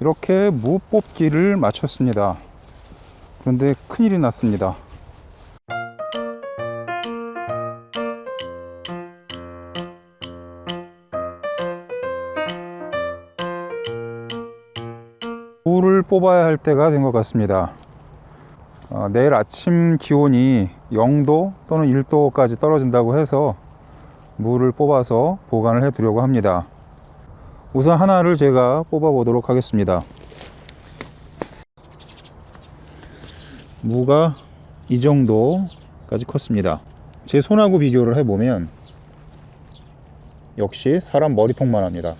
이렇게 무 뽑기를 마쳤습니다. 그런데 큰일이 났습니다. 무를 뽑아야 할 때가 된 것 같습니다. 내일 아침 기온이 0도 또는 1도까지 떨어진다고 해서 무를 뽑아서 보관을 해 두려고 합니다. 우선 하나를 제가 뽑아 보도록 하겠습니다. 무가 이 정도까지 컸습니다. 제 손하고 비교를 해보면 역시 사람 머리통만 합니다.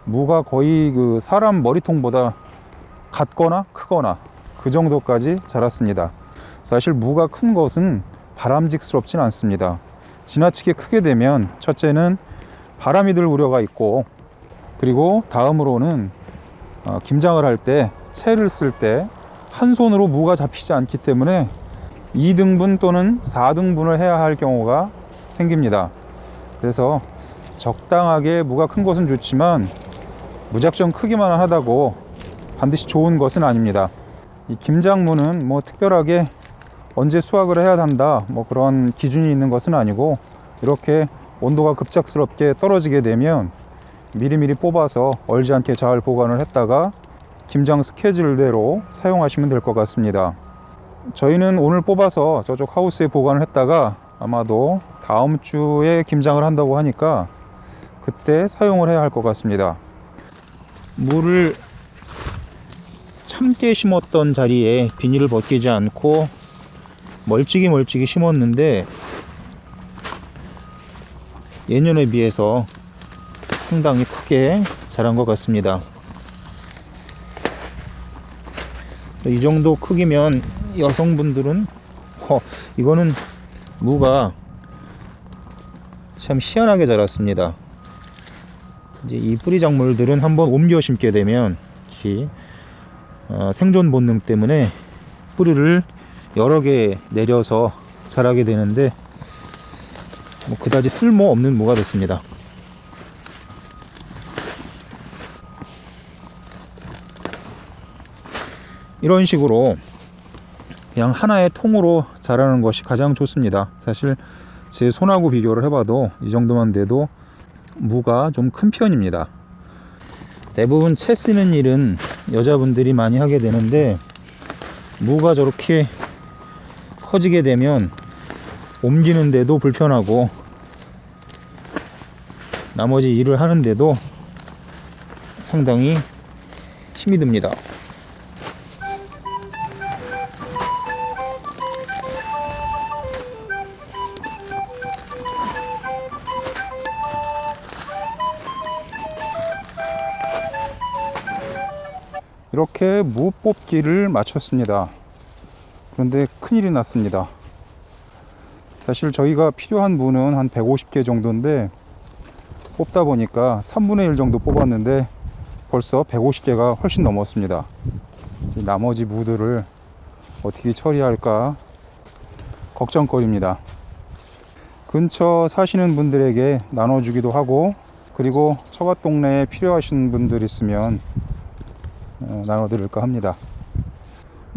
무가 거의 그 사람 머리통보다 같거나 크거나 그 정도까지 자랐습니다. 사실 무가 큰 것은 바람직스럽진 않습니다. 지나치게 크게 되면 첫째는 바람이 들 우려가 있고, 그리고 다음으로는 김장을 할 때, 채를 쓸 때 한 손으로 무가 잡히지 않기 때문에 2등분 또는 4등분을 해야 할 경우가 생깁니다. 그래서 적당하게 무가 큰 것은 좋지만 무작정 크기만 하다고 반드시 좋은 것은 아닙니다. 이 김장무는 뭐 특별하게 언제 수확을 해야 한다 뭐 그런 기준이 있는 것은 아니고, 이렇게 온도가 급작스럽게 떨어지게 되면 미리미리 뽑아서 얼지 않게 잘 보관을 했다가 김장 스케줄대로 사용하시면 될 것 같습니다. 저희는 오늘 뽑아서 저쪽 하우스에 보관을 했다가 아마도 다음 주에 김장을 한다고 하니까 그때 사용을 해야 할 것 같습니다. 무를 참깨 심었던 자리에 비닐을 벗기지 않고 멀찍이 심었는데 예년에 비해서 상당히 크게 자란 것 같습니다. 이 정도 크기면 여성분들은 이거는 무가 참 희한하게 자랐습니다. 이제 이 뿌리 작물들은 한번 옮겨 심게 되면 생존 본능 때문에 뿌리를 여러 개 내려서 자라게 되는데 그다지 쓸모없는 무가 됐습니다. 이런 식으로 그냥 하나의 통으로 자라는 것이 가장 좋습니다. 사실 제 손하고 비교를 해봐도 이 정도만 돼도 무가 좀 큰 편입니다. 대부분 채 쓰는 일은 여자분들이 많이 하게 되는데, 무가 저렇게 커지게 되면 옮기는데도 불편하고 나머지 일을 하는데도 상당히 힘이 듭니다. 이렇게 무 뽑기를 마쳤습니다. 그런데 큰일이 났습니다. 사실 저희가 필요한 무는 한 150개 정도인데 뽑다 보니까 3분의 1 정도 뽑았는데 벌써 150개가 훨씬 넘었습니다. 나머지 무들을 어떻게 처리할까 걱정거리입니다. 근처 사시는 분들에게 나눠주기도 하고, 그리고 처갓 동네에 필요하신 분들 있으면 나눠드릴까 합니다.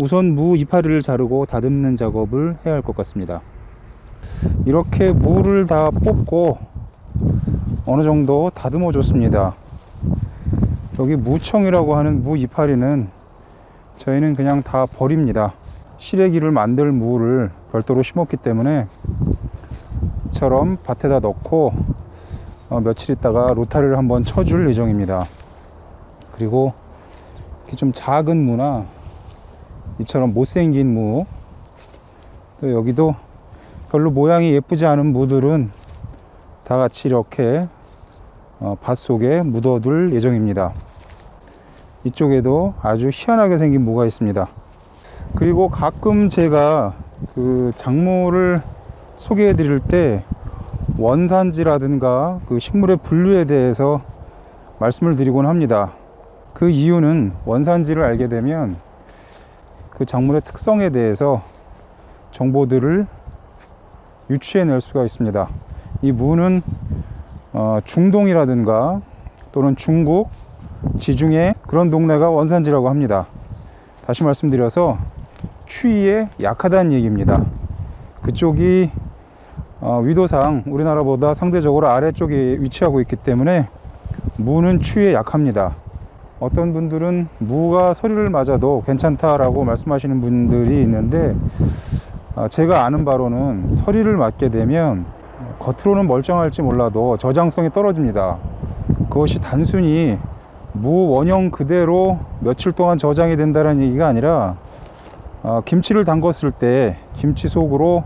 우선 무 이파리를 자르고 다듬는 작업을 해야 할 것 같습니다. 이렇게 무를 다 뽑고 어느 정도 다듬어 줬습니다. 여기 무청이라고 하는 무 이파리는 저희는 그냥 다 버립니다. 시래기를 만들 무를 별도로 심었기 때문에 이처럼 밭에다 넣고 며칠 있다가 로타리를 한번 쳐줄 예정입니다. 그리고 이렇게 좀 작은 무나 이처럼 못생긴 무, 또 여기도 별로 모양이 예쁘지 않은 무들은 다 같이 이렇게 밭 속에 묻어둘 예정입니다. 이쪽에도 아주 희한하게 생긴 무가 있습니다. 그리고 가끔 제가 그 작물을 소개해 드릴 때 원산지라든가 그 식물의 분류에 대해서 말씀을 드리곤 합니다. 그 이유는 원산지를 알게 되면 그 작물의 특성에 대해서 정보들을 유추해낼 수가 있습니다. 이 무는 중동이라든가 또는 중국, 지중해 그런 동네가 원산지라고 합니다. 다시 말씀드려서 추위에 약하다는 얘기입니다. 그쪽이 위도상 우리나라보다 상대적으로 아래쪽에 위치하고 있기 때문에 무는 추위에 약합니다. 어떤 분들은 무가 서리를 맞아도 괜찮다라고 말씀하시는 분들이 있는데, 제가 아는 바로는 서리를 맞게 되면 겉으로는 멀쩡할지 몰라도 저장성이 떨어집니다. 그것이 단순히 무 원형 그대로 며칠 동안 저장이 된다는 얘기가 아니라, 김치를 담궜을 때 김치 속으로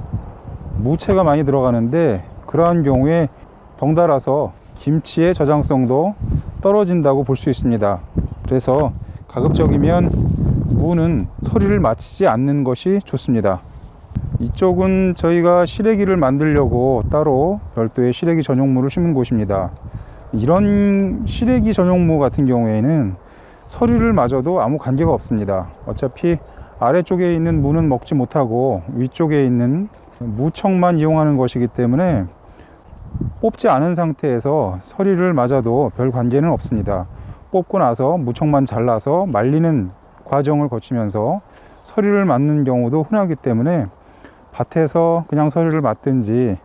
무채가 많이 들어가는데, 그러한 경우에 덩달아서 김치의 저장성도 떨어진다고 볼 수 있습니다. 그래서 가급적이면 무는 서리를 마치지 않는 것이 좋습니다. 이쪽은 저희가 시래기를 만들려고 따로 별도의 시래기 전용무를 심은 곳입니다. 이런 시래기 전용무 같은 경우에는 서리를 맞아도 아무 관계가 없습니다. 어차피 아래쪽에 있는 무는 먹지 못하고 위쪽에 있는 무청만 이용하는 것이기 때문에 뽑지 않은 상태에서 서리를 맞아도 별 관계는 없습니다. 뽑고 나서 무청만 잘라서 말리는 과정을 거치면서 서리를 맞는 경우도 흔하기 때문에 밭에서 그냥 서리를 맞든지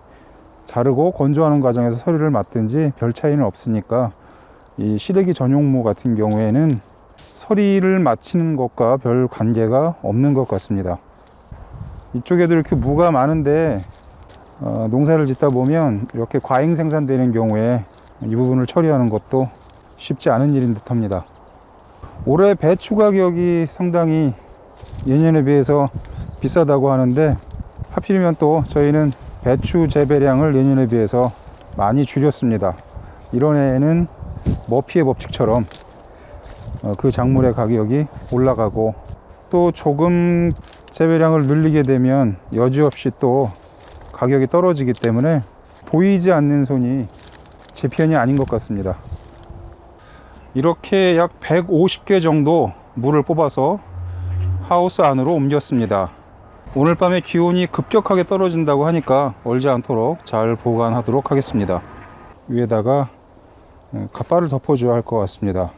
자르고 건조하는 과정에서 서리를 맞든지 별 차이는 없으니까, 이 시래기 전용무 같은 경우에는 서리를 맞히는 것과 별 관계가 없는 것 같습니다. 이쪽에도 이렇게 무가 많은데 농사를 짓다 보면 이렇게 과잉 생산되는 경우에 이 부분을 처리하는 것도 쉽지 않은 일인 듯 합니다. 올해 배추 가격이 상당히 예년에 비해서 비싸다고 하는데, 하필이면 또 저희는 배추 재배량을 예년에 비해서 많이 줄였습니다. 이런 해에는 머피의 법칙처럼 그 작물의 가격이 올라가고, 또 조금 재배량을 늘리게 되면 여지없이 또 가격이 떨어지기 때문에 보이지 않는 손이 제 편이 아닌 것 같습니다. 이렇게 약 150개 정도 무를 뽑아서 하우스 안으로 옮겼습니다. 오늘 밤에 기온이 급격하게 떨어진다고 하니까 얼지 않도록 잘 보관하도록 하겠습니다. 위에다가 갓바를 덮어줘야 할 것 같습니다.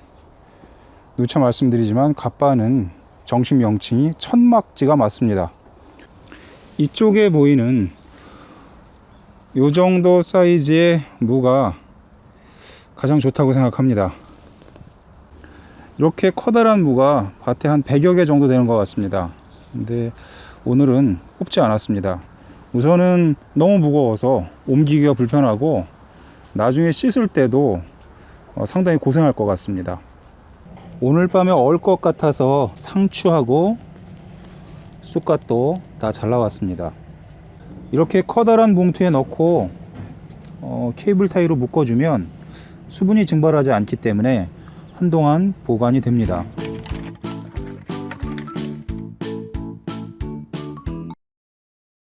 누차 말씀드리지만 갓바는 정식 명칭이 천막지가 맞습니다. 이쪽에 보이는 요 정도 사이즈의 무가 가장 좋다고 생각합니다. 이렇게 커다란 무가 밭에 한 100여 개 정도 되는 것 같습니다. 근데 오늘은 뽑지 않았습니다. 우선은 너무 무거워서 옮기기가 불편하고, 나중에 씻을 때도 상당히 고생할 것 같습니다. 오늘 밤에 얼 것 같아서 상추하고 쑥갓도 다 잘라왔습니다. 이렇게 커다란 봉투에 넣고 케이블 타이로 묶어주면 수분이 증발하지 않기 때문에 한동안 보관이 됩니다.